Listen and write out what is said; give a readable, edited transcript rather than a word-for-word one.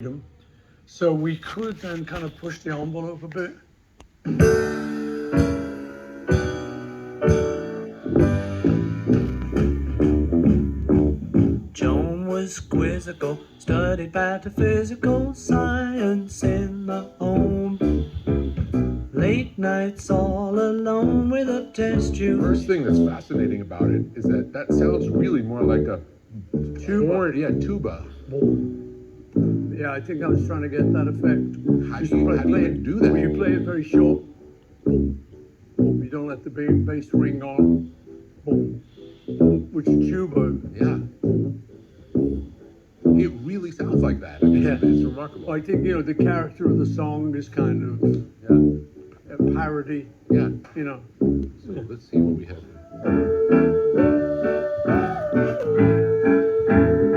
them. So we could then kind of push the envelope a bit. Joan was quizzical, studied pataphysical science in the home. Late nights all alone with a test tube. First thing that's fascinating about it is that sounds really more like a Tuba. tuba. Yeah, I think I was trying to get that effect. How do you even do that? Well, you play it very short. Boom, boom. You don't let the bass ring on. Boom, boom, which is tuba. Yeah. It really sounds like that. I mean, Yeah. it's remarkable. I think, the character of the song is kind of a parody, Yeah. you know. So let's see what we have here.